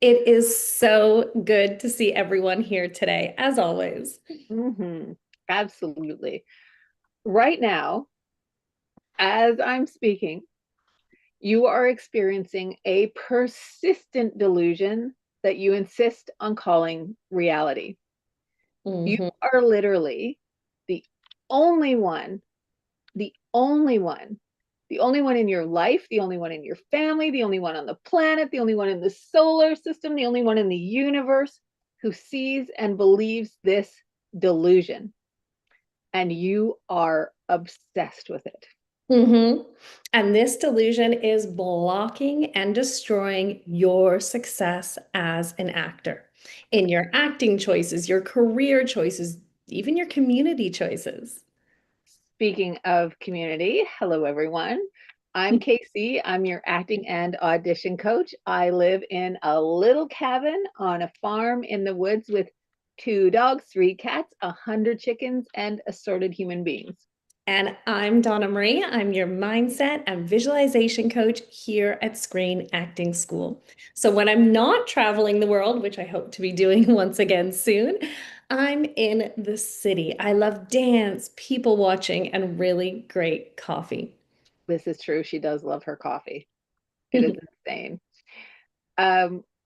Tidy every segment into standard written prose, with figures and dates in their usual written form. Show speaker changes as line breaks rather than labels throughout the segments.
It is so good to see everyone here today, as always.
hmm Absolutely. Right now, as I'm speaking, you are experiencing a persistent delusion that you insist on calling reality. You
Hmm.
are literally the only one, the only one, the only one in your life, the only one in your family, the only one on the planet, the only one in the solar system, the only one in the universe who sees and believes this delusion. And you are obsessed with it.
Hmm. And this delusion is blocking and destroying your success as an actor in your acting choices, your career choices, even your community choices.
Speaking of community, hello everyone. I'm Casey. I'm your acting and audition coach. I live in a little cabin on a farm in the woods with two dogs, three cats, 100 chickens, and assorted human beings.
And I'm Donna-Marie. I'm your mindset and visualization coach here at Screen Acting School. So when I'm not traveling the world, which I hope to be doing once again soon, I'm in the city. I love dance, people watching, and really great coffee.
This is true. She does love her coffee. It is insane.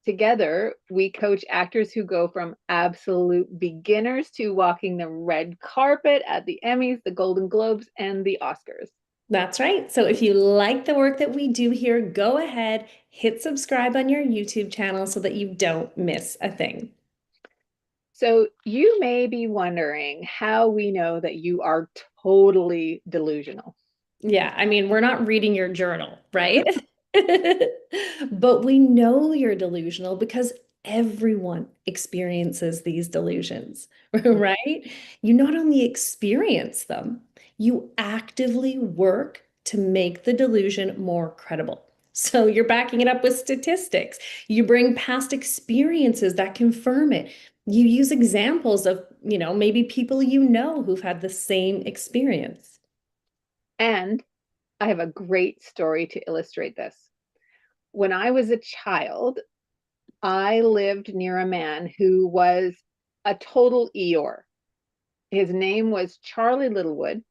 Together, we coach actors who go from absolute beginners to walking the red carpet at the Emmys, the Golden Globes, and the Oscars.
That's right. So if you like the work that we do here, go ahead, hit subscribe on your YouTube channel so that you don't miss a thing.
So, you may be wondering how we know that you are totally delusional.
Yeah, I mean, we're not reading your journal, right? But we know you're delusional because everyone experiences these delusions, right? You not only experience them, you actively work to make the delusion more credible. So you're backing it up with statistics. You bring past experiences that confirm it. You use examples of, maybe people who've had the same experience.
And I have a great story to illustrate this. When I was a child, I lived near a man who was a total Eeyore. His name was Charlie Littlewood,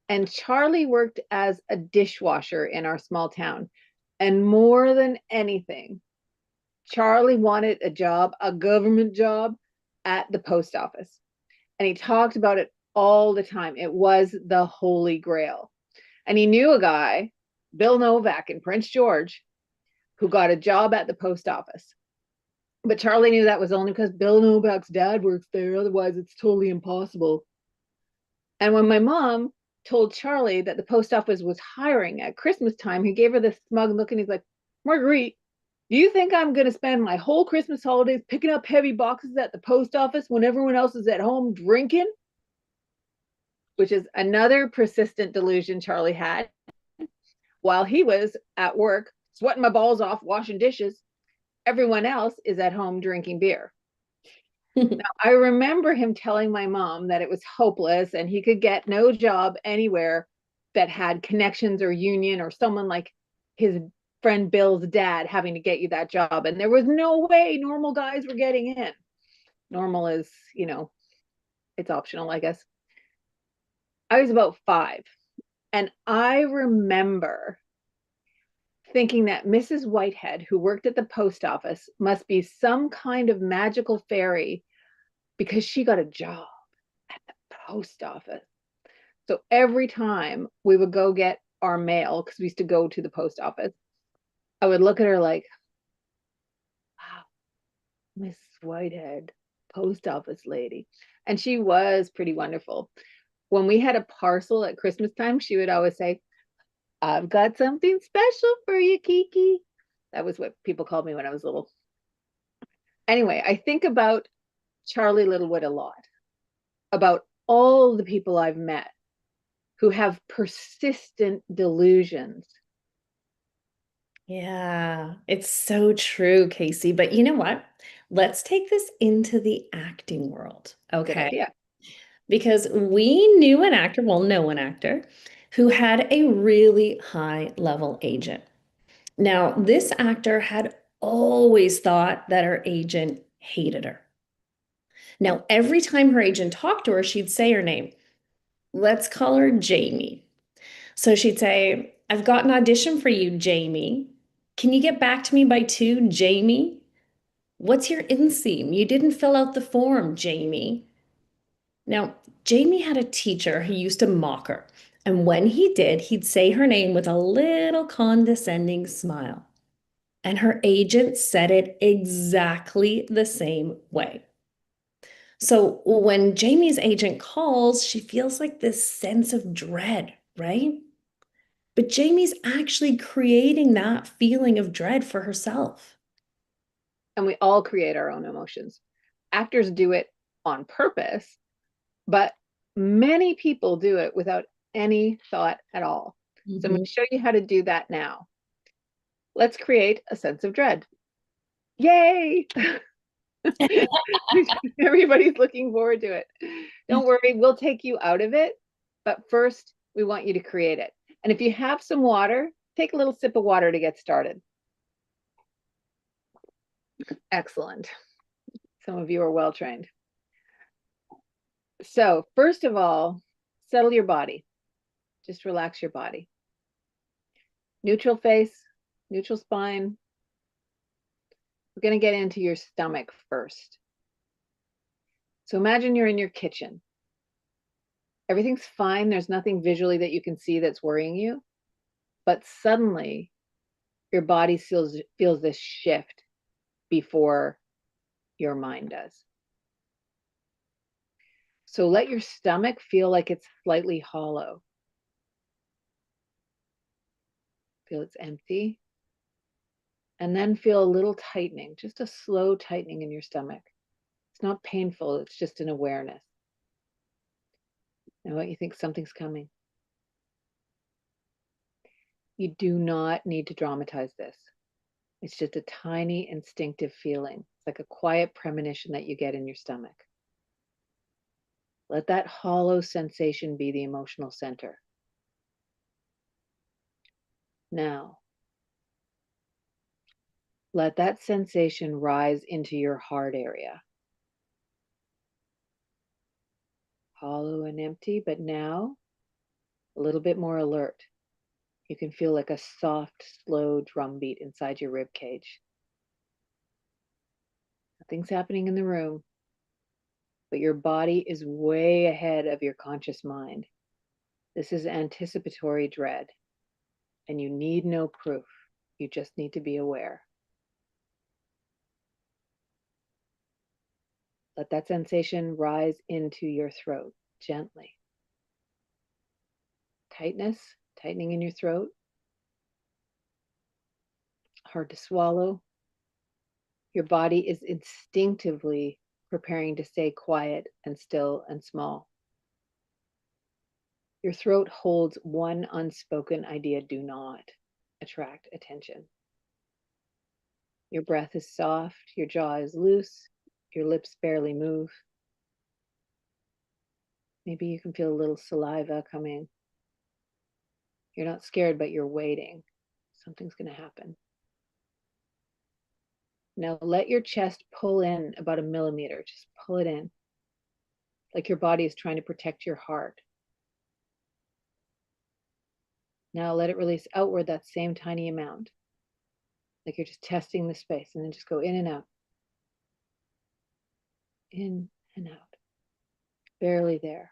and Charlie worked as a dishwasher in our small town. And more than anything, Charlie wanted a job, a government job at the post office. And he talked about it all the time. It was the holy grail. And he knew a guy, Bill Novak in Prince George, who got a job at the post office. But Charlie knew that was only because Bill Novak's dad works there. Otherwise, it's totally impossible. And when my mom told Charlie that the post office was hiring at Christmas time, he gave her this smug look and he's like, Marguerite, do you think I'm going to spend my whole Christmas holidays picking up heavy boxes at the post office when everyone else is at home drinking? Which is another persistent delusion Charlie had while he was at work sweating my balls off washing dishes. Everyone else is at home drinking beer. I remember him telling my mom that it was hopeless and he could get no job anywhere that had connections or union or someone like his friend Bill's dad having to get you that job. And there was no way normal guys were getting in. Normal is, it's optional, I guess. I was about 5. And I remember thinking that Mrs. Whitehead, who worked at the post office, must be some kind of magical fairy because she got a job at the post office. So every time we would go get our mail, because we used to go to the post office, I would look at her like, wow, Miss Whitehead, post office lady. And she was pretty wonderful. When we had a parcel at Christmas time, she would always say, I've got something special for you, Kiki. That was what people called me when I was little. Anyway, I think about Charlie Littlewood a lot, about all the people I've met who have persistent delusions.
Yeah, it's so true, Casey. But you know what? Let's take this into the acting world,
Good
okay?
idea.
Because we knew an actor, well, know an actor, who had a really high level agent. Now, this actor had always thought that her agent hated her. Now, every time her agent talked to her, she'd say her name. Let's call her Jamie. So she'd say, I've got an audition for you, Jamie. Can you get back to me by 2, Jamie? What's your inseam? You didn't fill out the form, Jamie. Now, Jamie had a teacher who used to mock her. And when he did, he'd say her name with a little condescending smile. And her agent said it exactly the same way. So when Jamie's agent calls, she feels like this sense of dread, right? But Jamie's actually creating that feeling of dread for herself.
And we all create our own emotions. Actors do it on purpose, but many people do it without any thought at all. So I'm going
Mhm.
to show you how to do that now. Let's create a sense of dread. Yay! Everybody's looking forward to it. Don't worry, we'll take you out of it. But first, we want you to create it. And if you have some water, take a little sip of water to get started. Excellent. Some of you are well trained. So, first of all, settle your body. Just relax your body. Neutral face, neutral spine. We're going to get into your stomach first. So, imagine you're in your kitchen. Everything's fine. There's nothing visually that you can see that's worrying you. But suddenly, your body feels this shift before your mind does. So let your stomach feel like it's slightly hollow. Feel it's empty. And then feel a little tightening, just a slow tightening in your stomach. It's not painful, it's just an awareness. And what you think something's coming. You do not need to dramatize this. It's just a tiny instinctive feeling. It's like a quiet premonition that you get in your stomach. Let that hollow sensation be the emotional center. Now, let that sensation rise into your heart area. Hollow and empty, but now a little bit more alert. You can feel like a soft, slow drum beat inside your rib cage. Nothing's happening in the room, but your body is way ahead of your conscious mind. This is anticipatory dread, and you need no proof. You just need to be aware. Let that sensation rise into your throat gently. Tightness, tightening in your throat. Hard to swallow. Your body is instinctively preparing to stay quiet and still and small. Your throat holds one unspoken idea: do not attract attention. Your breath is soft, your jaw is loose, your lips barely move. Maybe you can feel a little saliva coming. You're not scared, but you're waiting. Something's going to happen. Now let your chest pull in about 1 millimeter. Just pull it in, like your body is trying to protect your heart. Now let it release outward that same tiny amount, like you're just testing the space, and then just go in and out. In and out. Barely there.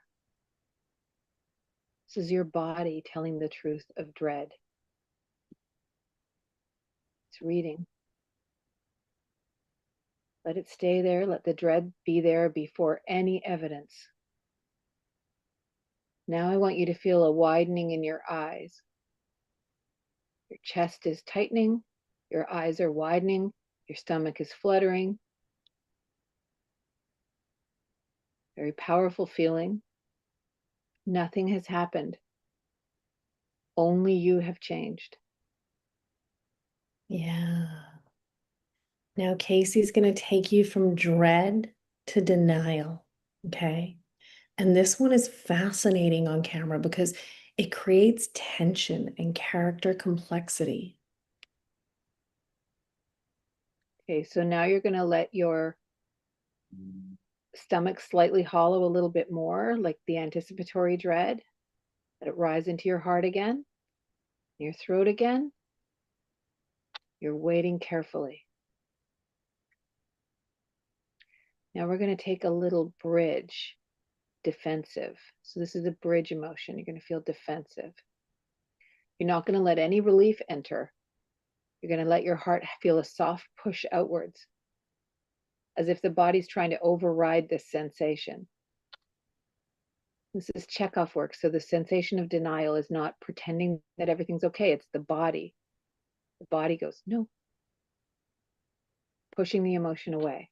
This is your body telling the truth of dread. It's reading. Let it stay there. Let the dread be there before any evidence. Now I want you to feel a widening in your eyes. Your chest is tightening. Your eyes are widening. Your stomach is fluttering. Very powerful feeling. Nothing has happened. Only you have changed.
Yeah. Now, Casey's going to take you from dread to denial. Okay. And this one is fascinating on camera because it creates tension and character complexity.
Okay, so now you're going to let your stomach slightly hollow a little bit more, like the anticipatory dread. Let it rise into your heart again, your throat again. You're waiting carefully. Now we're going to take a little bridge, defensive. So this is a bridge emotion. You're going to feel defensive. You're not going to let any relief enter. You're going to let your heart feel a soft push outwards, as if the body's trying to override this sensation. This is Chekhov work. So the sensation of denial is not pretending that everything's okay. It's the body. The body goes, no, pushing the emotion away.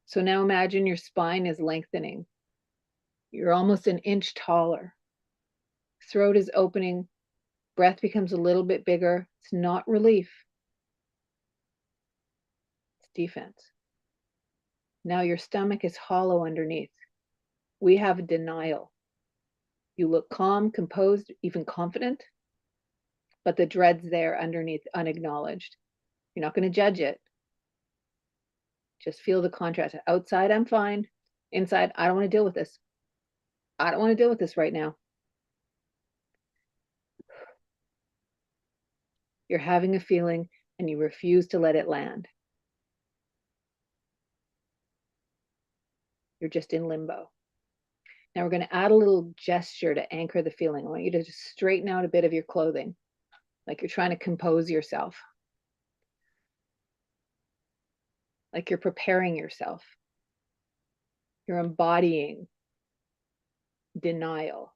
So now imagine your spine is lengthening. You're almost an inch taller. Throat is opening. Breath becomes a little bit bigger. It's not relief. It's defense. Now your stomach is hollow underneath. We have denial. You look calm, composed, even confident, but the dread's there underneath, unacknowledged. You're not going to judge it. Just feel the contrast. Outside, I'm fine. Inside, I don't want to deal with this. I don't want to deal with this right now. You're having a feeling and you refuse to let it land. You're just in limbo. Now we're going to add a little gesture to anchor the feeling. I want you to just straighten out a bit of your clothing, like you're trying to compose yourself, like you're preparing yourself. You're embodying denial.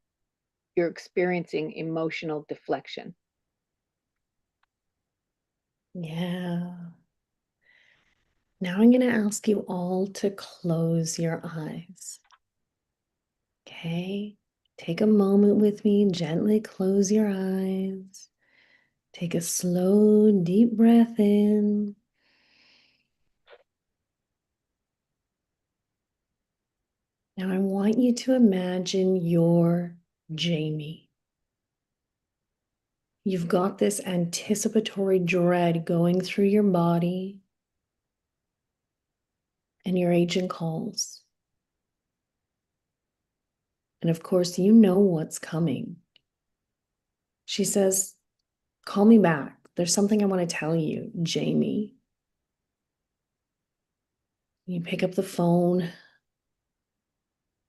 You're experiencing emotional deflection.
Yeah. Now I'm going to ask you all to close your eyes. Okay. Take a moment with me. Gently close your eyes. Take a slow, deep breath in. Now I want you to imagine you're Jamie. You've got this anticipatory dread going through your body, and your agent calls. And of course, you know what's coming. She says, "Call me back. There's something I want to tell you, Jamie." You pick up the phone.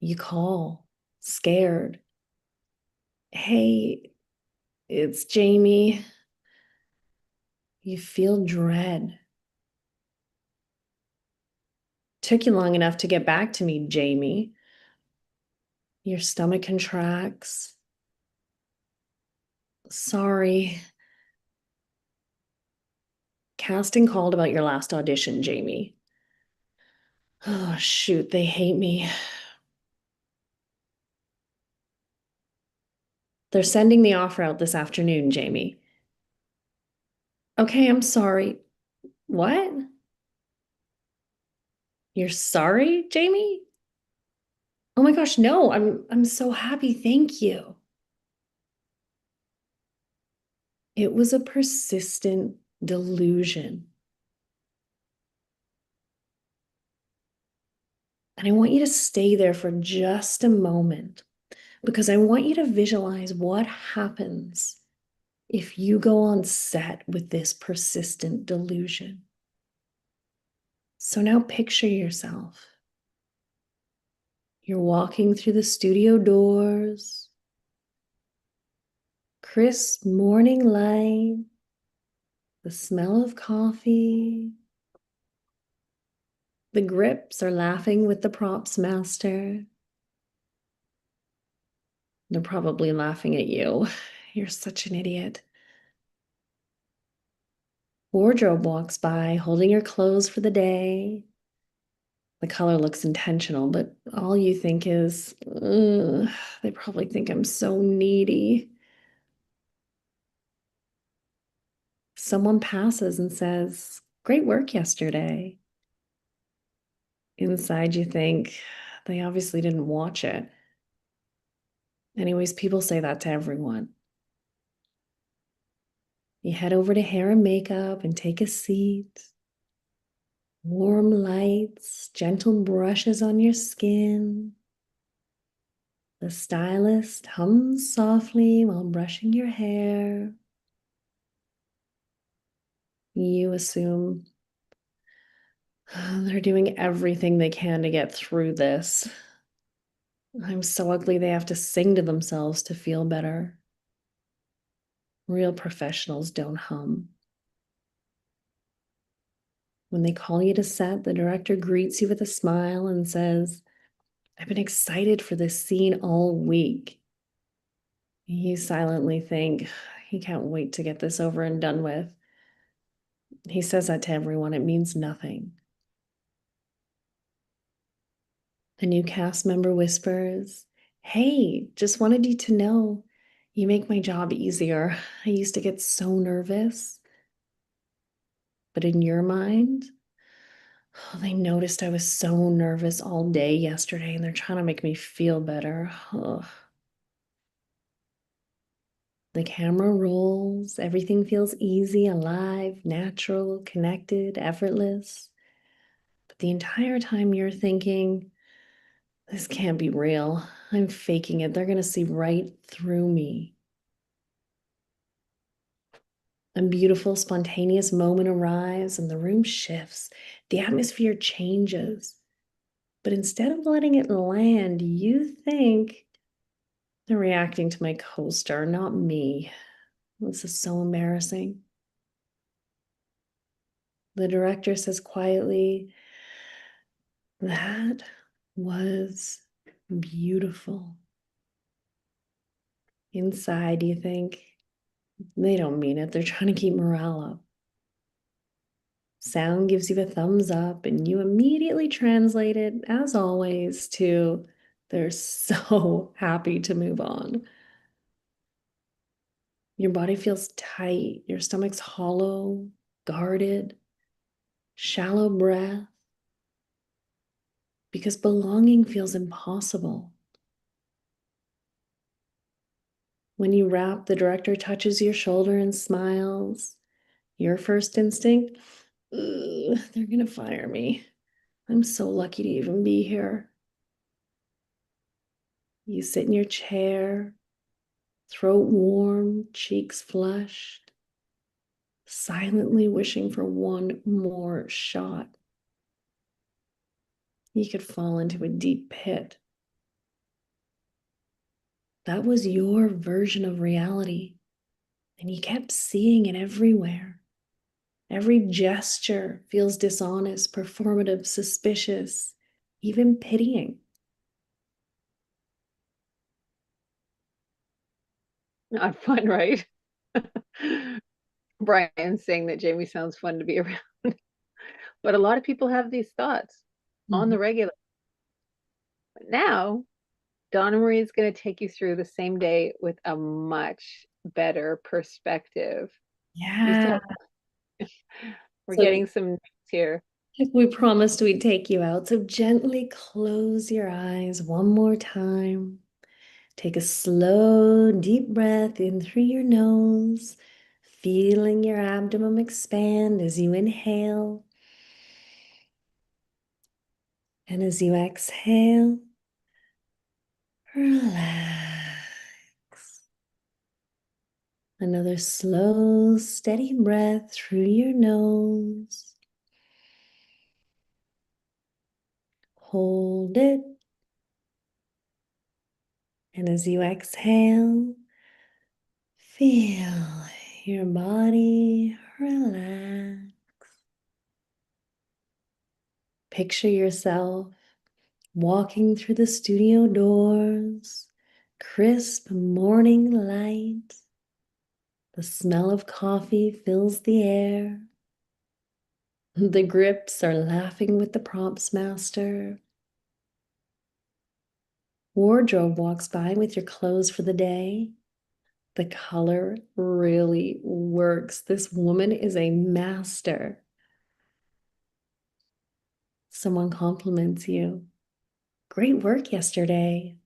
You call, scared. "Hey, it's Jamie." You feel dread. "Took you long enough to get back to me, Jamie." Your stomach contracts. "Sorry. Casting called about your last audition, Jamie." "Oh, shoot, they hate me. They're sending the offer out this afternoon, Jamie." "Okay, I'm sorry." "What? You're sorry, Jamie?" "Oh my gosh, no, I'm so happy, thank you." It was a persistent delusion. And I want you to stay there for just a moment because I want you to visualize what happens if you go on set with this persistent delusion. So now picture yourself. You're walking through the studio doors, crisp morning light, the smell of coffee. The grips are laughing with the props master. They're probably laughing at you. You're such an idiot. Wardrobe walks by, holding your clothes for the day. The color looks intentional, but all you think is, "Ugh, they probably think I'm so needy." Someone passes and says, "Great work yesterday." Inside, you think, they obviously didn't watch it. Anyways, people say that to everyone. You head over to hair and makeup and take a seat. Warm lights, gentle brushes on your skin. The stylist hums softly while brushing your hair. You assume they're doing everything they can to get through this. I'm so ugly they have to sing to themselves to feel better. Real professionals don't hum. When they call you to set, the director greets you with a smile and says, I've been excited for this scene all week. You silently think, he can't wait to get this over and done with. He says that to everyone. It means nothing. A new cast member whispers, Hey, just wanted you to know you make my job easier. I used to get so nervous. But in your mind, oh, they noticed I was so nervous all day yesterday and they're trying to make me feel better. Ugh. The camera rolls, everything feels easy, alive, natural, connected, effortless. But the entire time you're thinking, this can't be real. I'm faking it. They're going to see right through me. A beautiful, spontaneous moment arrives and the room shifts. The atmosphere changes. But instead of letting it land, you think they're reacting to my co-star, not me. This is so embarrassing. The director says quietly, That was beautiful. Inside, you think, they don't mean it. They're trying to keep morale up. Sound gives you a thumbs up, and you immediately translate it, as always, to they're so happy to move on. Your body feels tight, your stomach's hollow, guarded, shallow breath, because belonging feels impossible. When you wrap, the director touches your shoulder and smiles. Your first instinct, they're gonna fire me. I'm so lucky to even be here. You sit in your chair, throat warm, cheeks flushed, silently wishing for one more shot. You could fall into a deep pit. That was your version of reality, and you kept seeing it everywhere. Every gesture feels dishonest, performative, suspicious, even pitying.
Not fun, right? Brian's saying that Jamie sounds fun to be around. But a lot of people have these thoughts on
Mhm.
the regular. But now, Donna-Marie is going to take you through the same day with a much better perspective. You
Yeah.
said we're
So
getting some notes here.
we promised we'd take you out. So gently close your eyes one more time. Take a slow, deep breath in through your nose, feeling your abdomen expand as you inhale. And as you exhale, relax. Another slow, steady breath through your nose. Hold it. And as you exhale, feel your body relax. Picture yourself walking through the studio doors, crisp morning light. The smell of coffee fills the air. The grips are laughing with the props master. Wardrobe walks by with your clothes for the day. The color really works. This woman is a master. Someone compliments you. Great work yesterday.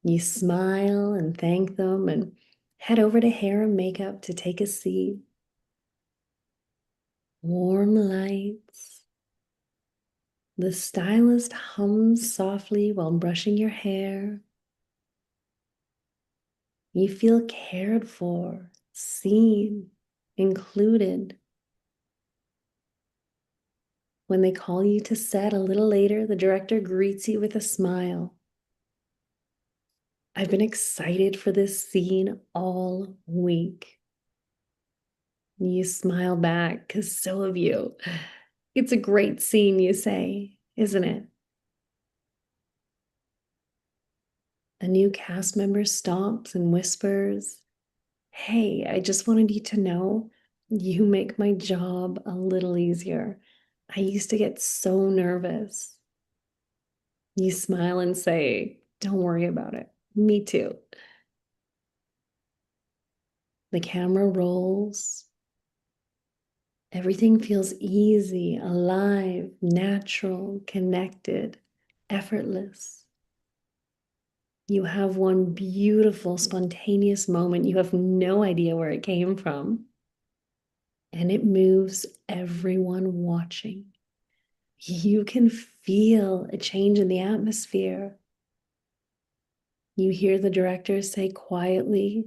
You smile and thank them and head over to hair and makeup to take a seat. Warm lights. The stylist hums softly while brushing your hair. You feel cared for, seen, included. When they call you to set a little later, the director greets you with a smile. I've been excited for this scene all week. You smile back, because so have you. It's a great scene, you say, isn't it? A new cast member stomps and whispers, hey, I just wanted you to know you make my job a little easier. I used to get so nervous. You smile and say, don't worry about it. Me too. The camera rolls. Everything feels easy, alive, natural, connected, effortless. You have one beautiful, spontaneous moment. You have no idea where it came from. And it moves everyone watching. You can feel a change in the atmosphere. You hear the director say quietly,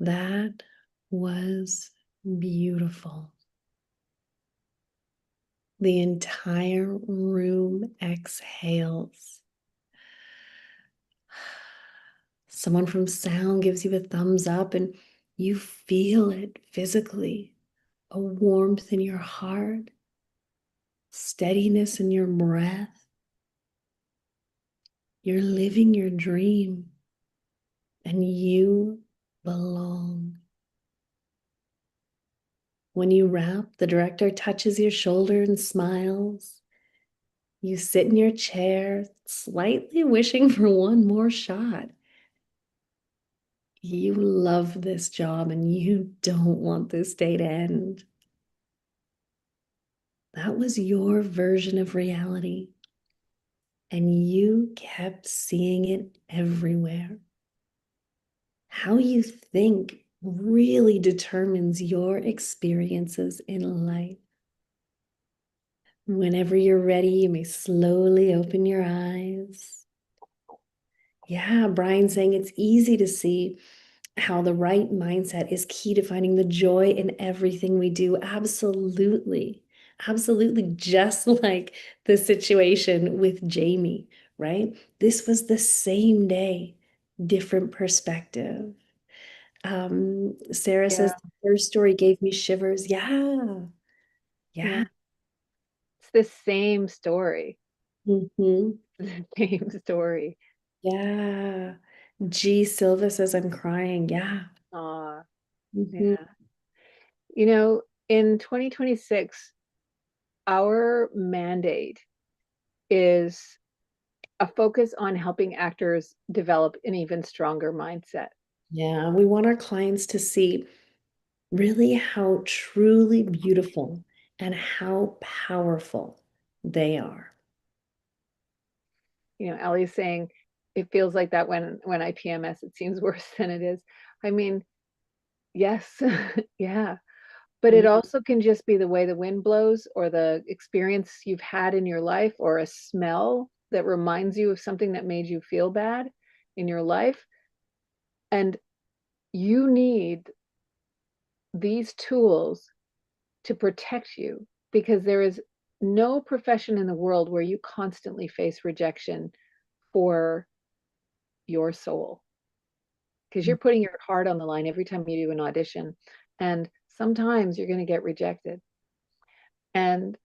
that was beautiful. The entire room exhales. Someone from sound gives you a thumbs up, and you feel it physically, a warmth in your heart, steadiness in your breath. You're living your dream, and you belong. When you wrap, the director touches your shoulder and smiles. You sit in your chair, slightly wishing for one more shot. You love this job and you don't want this day to end. That was your version of reality, and you kept seeing it everywhere. How you think really determines your experiences in life. Whenever you're ready, you may slowly open your eyes. Yeah, Brian's saying it's easy to see how the right mindset is key to finding the joy in everything we do. Absolutely. Absolutely. Just like the situation with Jamie, right? This was the same day, different perspective. Sarah
Yeah,
says, her story gave me shivers. Yeah.
yeah.
Yeah.
It's the same story.
Hmm.
The same story.
Yeah. G Silva says, I'm crying. Yeah.
Aw,
Hmm.
yeah. You know, in 2026, our mandate is a focus on helping actors develop an even stronger mindset.
Yeah. We want our clients to see really how truly beautiful and how powerful they are.
You know, Ellie's saying it feels like that when I PMS, it seems worse than it is. I mean, yes, yeah. But it
Yeah.
also can just be the way the wind blows or the experience you've had in your life or a smell that reminds you of something that made you feel bad in your life. And you need these tools to protect you because there is no profession in the world where you constantly face rejection for your soul because you're putting your heart on the line every time you do an audition. And sometimes you're going to get rejected. And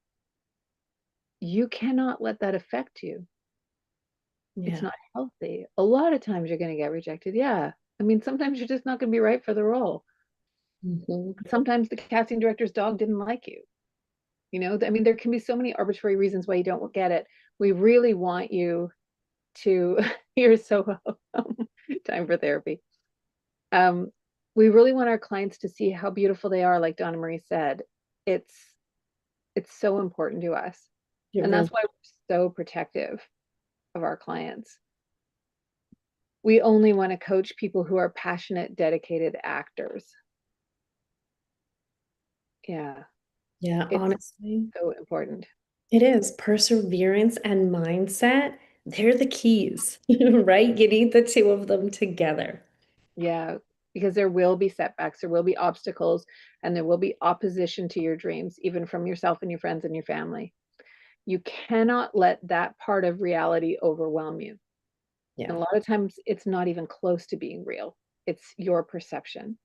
you cannot let that affect you. It's
Yeah.
not healthy. A lot of times you're going to get rejected. Yeah. I mean, sometimes you're just not going to be right for the role.
Hmm.
Sometimes the casting director's dog didn't like you. You know, I mean, there can be so many arbitrary reasons why you don't get it. We really want you to, you're so welcome. Time for therapy. Um, we really want our clients to see how beautiful they are, like Donna-Marie said. It's it's so important to us.
It
And
really,
that's why we're so protective of our clients. We only want to coach people who are passionate, dedicated actors. Yeah.
Yeah,
It's
honestly,
so important.
it is. Perseverance and mindset, they're the keys, right? You need the two of them together.
Yeah, because there will be setbacks, there will be obstacles, and there will be opposition to your dreams, even from yourself and your friends and your family. You cannot let that part of reality overwhelm you. And
Yeah.
a lot of times it's not even close to being real, it's your perception.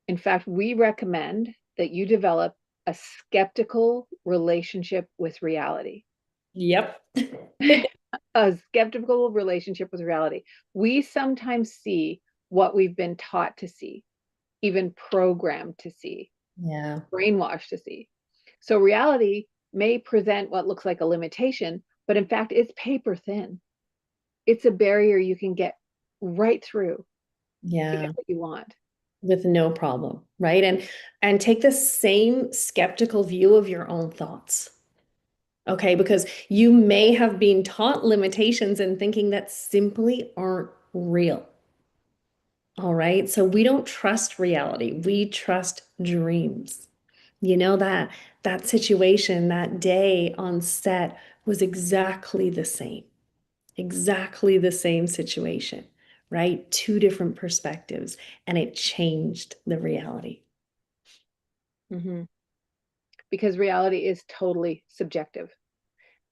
In fact, we recommend that you develop a skeptical relationship with reality.
Yep.
A skeptical relationship with reality. We sometimes see what we've been taught to see, even programmed to see,
Yeah.
brainwashed to see. So reality may present what looks like a limitation, but in fact, it's paper thin. It's a barrier you can get right through to get
Yeah.
what you want.
With no problem, right? And take the same skeptical view of your own thoughts. Okay, because you may have been taught limitations and thinking that simply aren't real. All right. So we don't trust reality. We trust dreams. You know that situation, that day on set was exactly the same situation, right? Two different perspectives, and it changed the reality.
Mm-hmm. Because reality is totally subjective,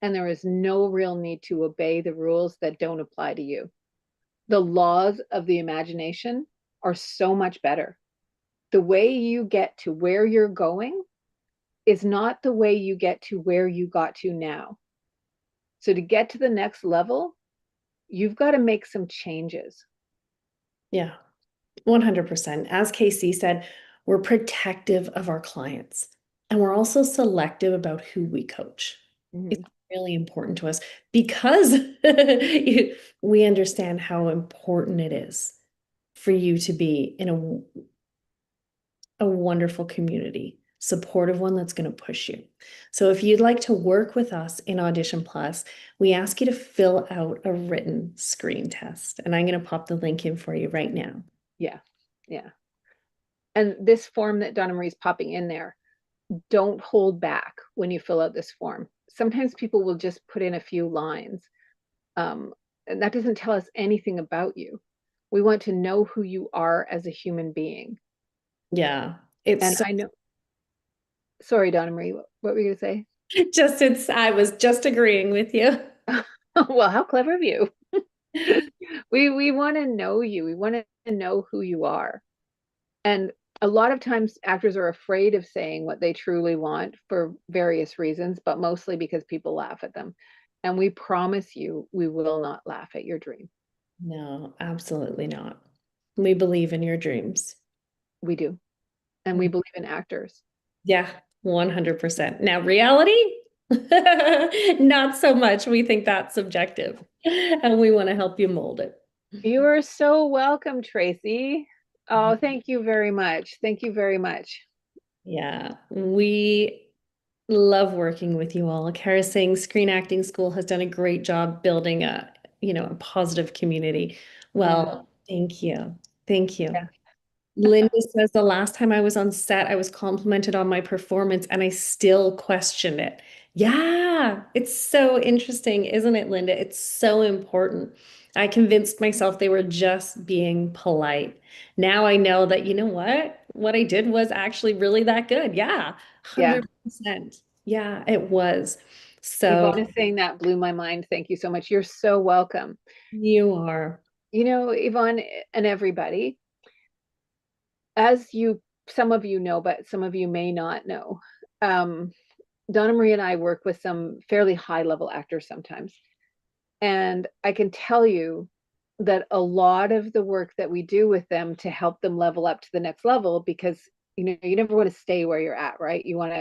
and there is no real need to obey the rules that don't apply to you. The laws of the imagination are so much better. The way you get to where you're going is not the way you get to where you got to now. So to get to the next level, you've got to make some changes.
Yeah, 100%. As KC said, we're protective of our clients and we're also selective about who we coach. It's
Mm-hmm.
really important to us because we understand how important it is for you to be in a wonderful community, supportive one that's going to push you. So if you'd like to work with us in Audition Plus, we ask you to fill out a written screen test. And I'm going to pop the link in for you right now.
Yeah. Yeah. And this form that Donna-Marie's popping in there, don't hold back when you fill out this form. Sometimes people will just put in a few lines. And that doesn't tell us anything about you. We want to know who you are as a human being.
Yeah, it's
And
so
I know, sorry, Donna-Marie, what were you going to say?
I was just agreeing with you.
Well, how clever of you. We want to know you. We want to know who you are. And a lot of times actors are afraid of saying what they truly want for various reasons, but mostly because people laugh at them. And we promise you, we will not laugh at your dream.
No, absolutely not. We believe in your dreams.
We do. And we
Mm.
believe in actors.
Yeah, 100%. Now, reality, not so much. We think that's subjective, and we want to help you mold it.
You are so welcome, Tracy. Oh, thank you very much. Thank you very much.
Yeah, we love working with you all. Kara Singh Screen Acting School has done a great job building a positive community.
Yeah.
Well, thank you. Thank you.
Yeah.
Linda says the last time I was on set, I was complimented on my performance and I still questioned it. Yeah, it's so interesting, isn't it, Linda? It's so important. I convinced myself they were just being polite. Now I know that, you know what? What I did was actually really that good. Yeah,
Yeah.
100%. Yeah, it was. So
Yvonne is saying that blew my mind. Thank you so much. You're so welcome.
you are.
You know, Yvonne and everybody, as you, some of you know, but some of you may not know, Donna-Marie and I work with some fairly high level actors sometimes. And I can tell you that a lot of the work that we do with them to help them level up to the next level, because you never want to stay where you're at, right? You want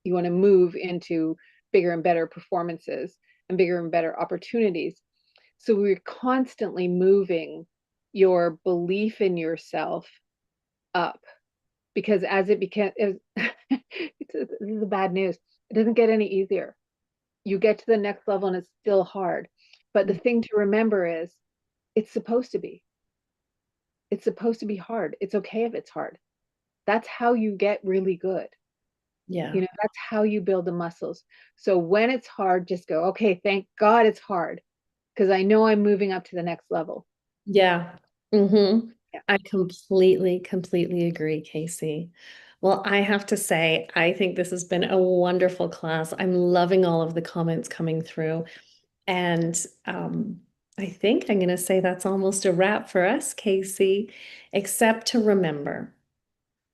to move into bigger and better performances and bigger and better opportunities. So we're constantly moving your belief in yourself up, because as it became this is the bad news, it doesn't get any easier. You get to the next level and it's still hard, but the thing to remember is it's supposed to be hard. It's okay if it's hard. That's how you get really good.
Yeah.
That's how you build the muscles. So when it's hard, just go, okay, thank God it's hard because I know I'm moving up to the next level.
Yeah. Mm-hmm.
Yeah,
I completely agree, Casey. Well, I have to say, I think this has been a wonderful class. I'm loving all of the comments coming through. And I think I'm going to say that's almost a wrap for us, Casey, except to remember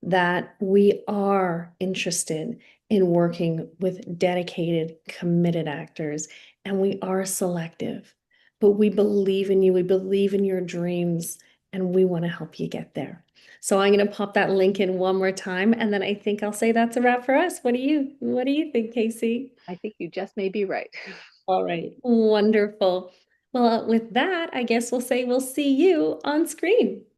that we are interested in working with dedicated, committed actors, and we are selective, but we believe in you, we believe in your dreams, and we want to help you get there. So I'm going to pop that link in one more time, and then I think I'll say that's a wrap for us. What do you think, Casey?
I think you just may be right.
All right, wonderful. Well, with that, I guess we'll say we'll see you on screen.